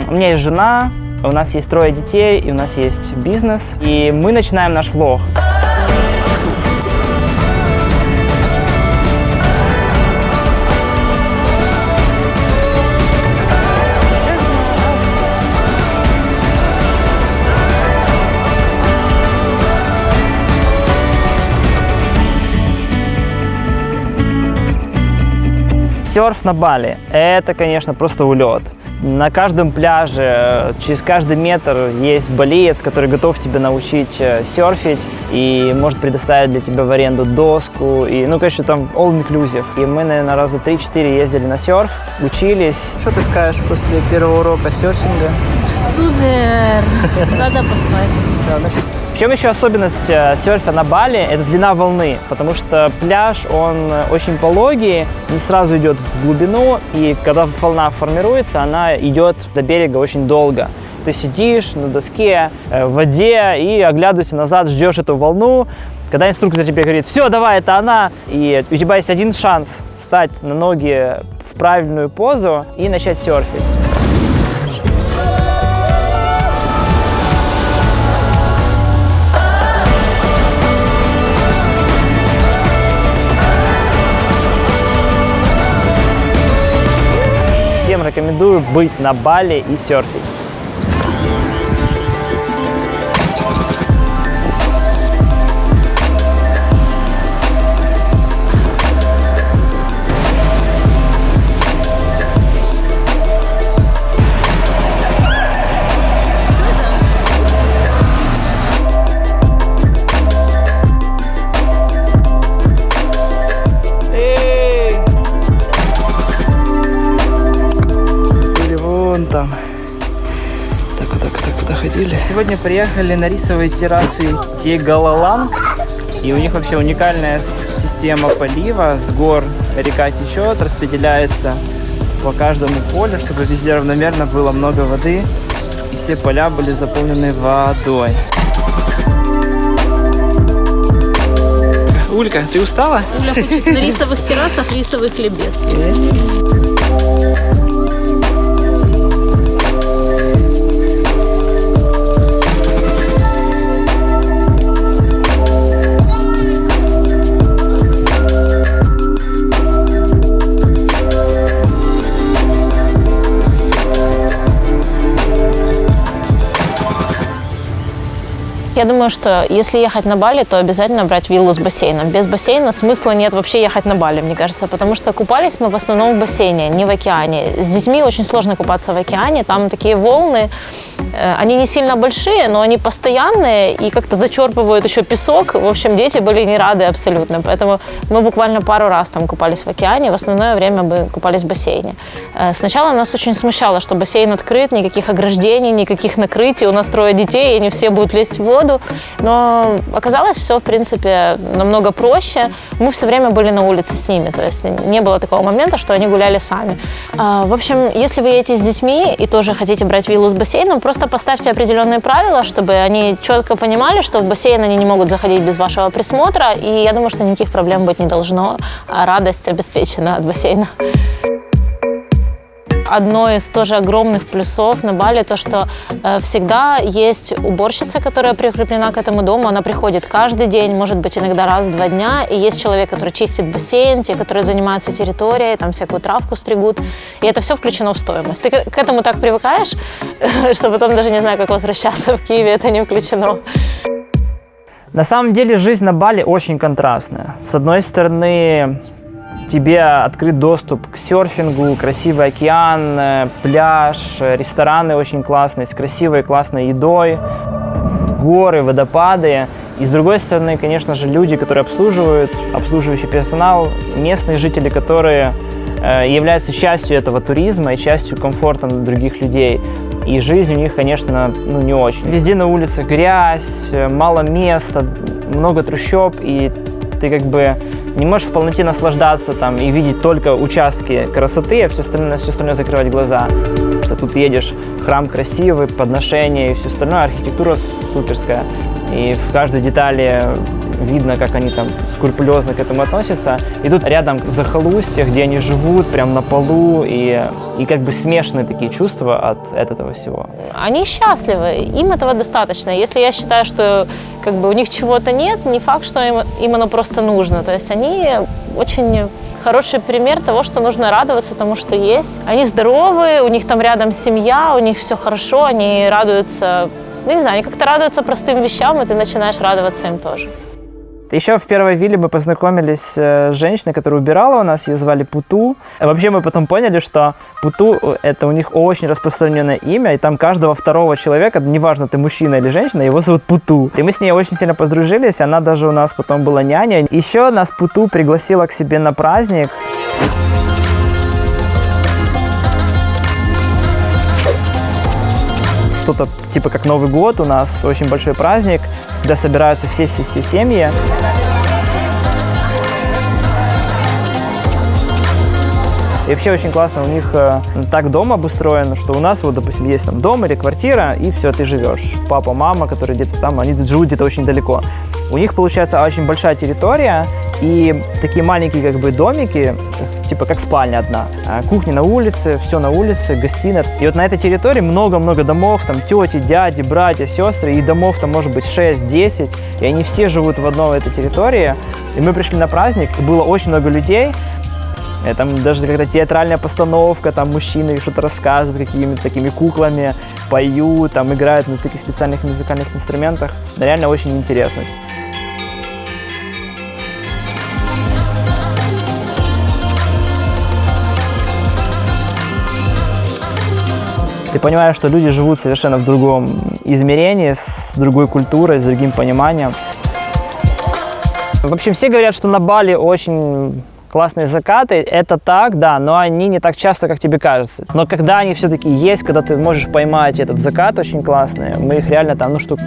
У меня есть жена, у нас есть 3 детей, и у нас есть бизнес. И мы начинаем наш влог. Серф на Бали – это, конечно, просто улет. На каждом пляже, через каждый метр есть балиец, который готов тебя научить серфить и может предоставить для тебя в аренду доску. И, ну, конечно, там all-inclusive. И мы, наверное, раза 3-4 ездили на серф, учились. Что ты скажешь после первого урока серфинга? Супер! Надо поспать. Да, значит, в чем еще особенность серфа на Бали? Это длина волны, потому что пляж, он очень пологий, не сразу идет в глубину, и когда волна формируется, она идет до берега очень долго. Ты сидишь на доске, в воде и, оглядываясь назад, ждешь эту волну. Когда инструктор тебе говорит: все, давай, это она, и у тебя есть один шанс встать на ноги в правильную позу и начать серфить. Всем рекомендую быть на Бали и серфить. Там. Так туда ходили. Сегодня приехали на рисовые террасы Тегалаланг. И у них вообще уникальная система полива. С гор река течет, распределяется по каждому полю, чтобы везде равномерно было много воды. И все поля были заполнены водой. Улька, ты устала? Уля хочет на рисовых террасах рисовый хлебец. Я думаю, что если ехать на Бали, то обязательно брать виллу с бассейном. Без бассейна смысла нет вообще ехать на Бали, мне кажется, потому что купались мы в основном в бассейне, не в океане. С детьми очень сложно купаться в океане, там такие волны, они не сильно большие, но они постоянные и как-то зачерпывают еще песок. В общем, дети были не рады абсолютно, поэтому мы буквально пару раз там купались в океане, в остальное время мы купались в бассейне. Сначала нас очень смущало, что бассейн открыт, никаких ограждений, никаких накрытий, у нас 3 детей, и они все будут лезть в воду, но оказалось все, в принципе, намного проще. Мы все время были на улице с ними, то есть не было такого момента, что они гуляли сами. В общем, если вы едете с детьми и тоже хотите брать виллу с бассейном, просто поставьте определенные правила, чтобы они четко понимали, что в бассейн они не могут заходить без вашего присмотра, и я думаю, что никаких проблем быть не должно, а радость обеспечена от бассейна. Одно из тоже огромных плюсов на Бали то, что всегда есть уборщица, которая прикреплена к этому дому. Она приходит каждый день, может быть, иногда раз в 2 дня. И есть человек, который чистит бассейн, те, которые занимаются территорией, там всякую травку стригут. И это все включено в стоимость. Ты к этому так привыкаешь, что потом даже не знаю, как возвращаться в Киеве, это не включено. На самом деле жизнь на Бали очень контрастная. С одной стороны, тебе открыт доступ к серфингу, красивый океан, пляж, рестораны очень классные, с красивой классной едой, горы, водопады. И с другой стороны, конечно же, люди, которые обслуживают, обслуживающий персонал, местные жители, которые являются частью этого туризма и частью комфорта других людей. И жизнь у них, конечно, не очень. Везде на улице грязь, мало места, много трущоб, и ты как бы не можешь в полноте наслаждаться там и видеть только участки красоты, а все остальное закрывать глаза. Тут едешь, храм красивый, подношения и все остальное, архитектура суперская. и в каждой детали видно, как они там скрупулезно к этому относятся. И тут рядом захолустье, где они живут, прям на полу, и как бы смешанные такие чувства от этого всего. Они счастливы, им этого достаточно. Если я считаю, что как бы у них чего-то нет, не факт, что им оно просто нужно. То есть они очень хороший пример того, что нужно радоваться тому, что есть. Они здоровы, у них там рядом семья, у них все хорошо, они радуются, ну, не знаю, они как-то радуются простым вещам, и ты начинаешь радоваться им тоже. Еще в первой вилле мы познакомились с женщиной, которая убирала у нас, ее звали Путу. Вообще мы потом поняли, что Путу – это у них очень распространенное имя, и там каждого второго человека, неважно, ты мужчина или женщина, его зовут Путу. И мы с ней очень сильно подружились, она даже у нас потом была няня. Еще нас Путу пригласила к себе на праздник. Что-то типа как Новый год, у нас очень большой праздник, когда собираются все семьи. И вообще очень классно, у них так дом обустроен, что у нас вот, допустим, есть там дом или квартира, и все, ты живешь. Папа, мама, которые где-то там, они живут где-то очень далеко. У них получается очень большая территория и такие маленькие как бы домики, типа как спальня одна. Кухня на улице, все на улице, гостиная. И вот на этой территории много-много домов, там тети, дяди, братья, сестры, и домов там может быть 6-10, и они все живут в одной этой территории. И мы пришли на праздник, и было очень много людей. Там даже когда театральная постановка, там мужчины что-то рассказывают какими-то такими куклами, поют, там играют на таких специальных музыкальных инструментах. Реально очень интересно. Ты понимаешь, что люди живут совершенно в другом измерении, с другой культурой, с другим пониманием. В общем, все говорят, что на Бали очень классные закаты, это так, да, но они не так часто, как тебе кажется. Но когда они все-таки есть, когда ты можешь поймать этот закат очень классный, мы их реально там, штук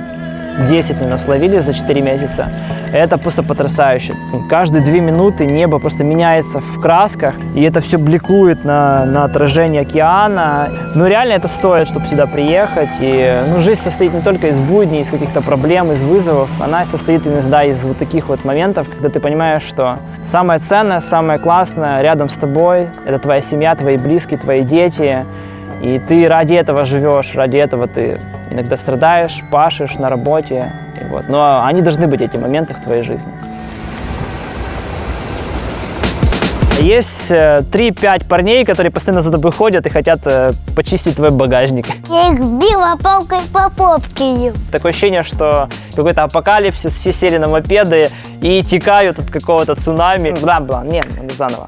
10, наверное, словили за 4 месяца. Это просто потрясающе. Каждые 2 минуты небо просто меняется в красках, и это все бликует на отражение океана. Ну, реально это стоит, чтобы сюда приехать. И, жизнь состоит не только из будней, из каких-то проблем, из вызовов. Она состоит иногда из вот таких вот моментов, когда ты понимаешь, что самое ценное, самое классное рядом с тобой – это твоя семья, твои близкие, твои дети. И ты ради этого живешь, ради этого ты иногда страдаешь, пашешь на работе. Вот. Но они должны быть, эти моменты в твоей жизни. Есть 3-5 парней, которые постоянно за тобой ходят и хотят почистить твой багажник. Я их била палкой по попке. Такое ощущение, что какой-то апокалипсис, все сели на мопеды и текают от какого-то цунами. Да, нет, заново.